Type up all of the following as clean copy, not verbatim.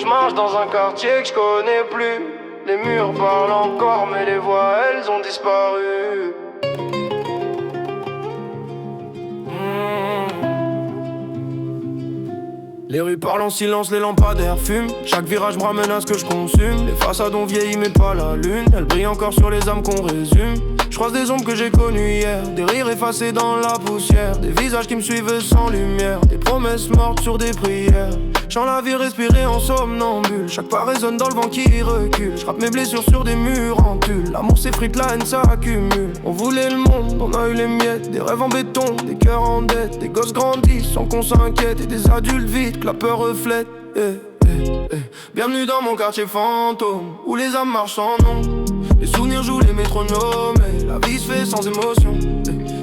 marche dans un quartier que je connais plus. Les murs parlent encore mais les voix elles ont disparu. Les rues parlent en silence, les lampadaires fument. Chaque virage me ramène à ce que je consume. Les façades ont vieilli mais pas la lune. Elle brille encore sur les âmes qu'on résume. Je croise des ombres que j'ai connues hier. Des rires effacés dans la poussière. Des visages qui me suivent sans lumière. Des promesses mortes sur des prières. J'sens la vie respirer en somnambule. Chaque pas résonne dans le vent qui recule. J'rappe mes blessures sur des murs en tulle. L'amour s'effrite, la haine s'accumule. On voulait le monde, on a eu les miettes. Des rêves en béton, des cœurs en dette. Des gosses grandissent sans qu'on s'inquiète. Et des adultes vides que la peur reflète. Bienvenue dans mon quartier fantôme, où les âmes marchent sans nom. Les souvenirs jouent les métronomes et la vie se fait sans émotion.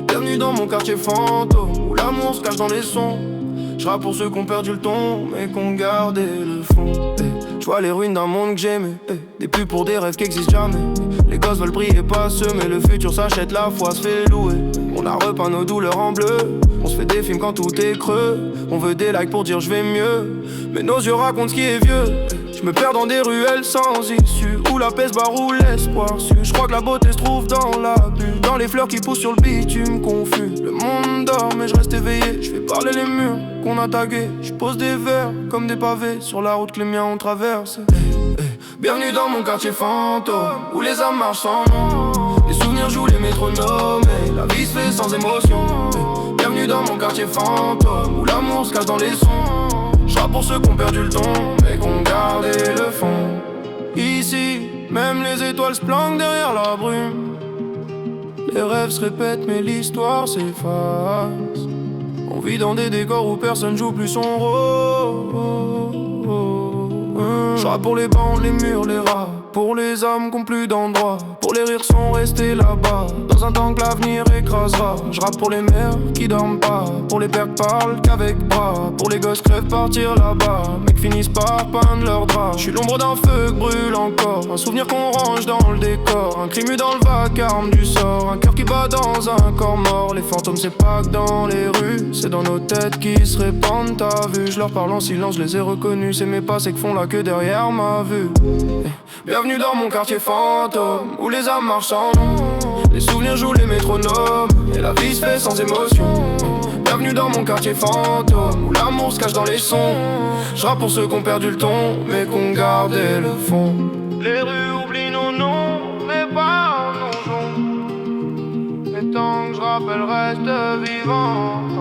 Bienvenue dans mon quartier fantôme, où l'amour se cache dans les sons. J'rappe pour ceux qu'on perdu le ton, mais qu'on gardé le fond. J'vois les ruines d'un monde que j'aimais, des pubs pour des rêves qui existent jamais. Les gosses veulent briller, pas ceux, mais le futur s'achète, la foi se fait louer. On a repeint nos douleurs en bleu, on se fait des films quand tout est creux. On veut des likes pour dire je vais mieux, mais nos yeux racontent ce qui est vieux. Je me perds dans des ruelles sans issue, où la paix se barre, où l'espoir sue. Je crois que la beauté se trouve dans la bulle, dans les fleurs qui poussent sur le bitume confus. Le monde dort mais je reste éveillé, je fais parler les murs qu'on a tagués. Je pose des vers comme des pavés sur la route que les miens ont traversé. Bienvenue dans mon quartier fantôme, où les âmes marchent sans nom. Les souvenirs jouent les métronomes et la vie se fait sans émotion. Bienvenue dans mon quartier fantôme, où l'amour se cache dans les sons. J'rappe pour ceux qu'on perdu le ton, mais qu'on gardé le fond. Ici, même les étoiles se planquent derrière la brume. Les rêves se répètent mais l'histoire s'efface. On vit dans des décors où personne joue plus son rôle. J'rappe pour les bancs, les murs, les rats. Pour les âmes qui ont plus d'endroit. Pour les rires sont restés là-bas, dans un temps que l'avenir écrasera. J'rappe pour les mères qui dorment pas. Pour les pères qui parlent qu'avec bras. Pour les gosses crèvent partir là-bas, mais qui finissent par peindre leurs draps. J'suis l'ombre d'un feu qui brûle encore. Un souvenir qu'on range dans le décor. Un crime dans le vacarme du sort. Un cœur qui bat dans un corps mort. Les fantômes c'est pas que dans les rues, c'est dans nos têtes qui se répandent. T'as vu, je leur parle en silence, je les ai reconnus. C'est mes passés qui font la queue derrière ma vue. Bienvenue dans mon quartier fantôme, où les âmes marchent sans nom. Les souvenirs jouent les métronomes et la vie se fait sans émotion. Bienvenue dans mon quartier fantôme, où l'amour se cache dans les sons. J'rappe pour ceux qui ont perdu le ton, mais qu'on gardé le fond. Les rues oublient nos noms, mais pas nos jours. Mais tant que j'rappe, elles restent vivantes.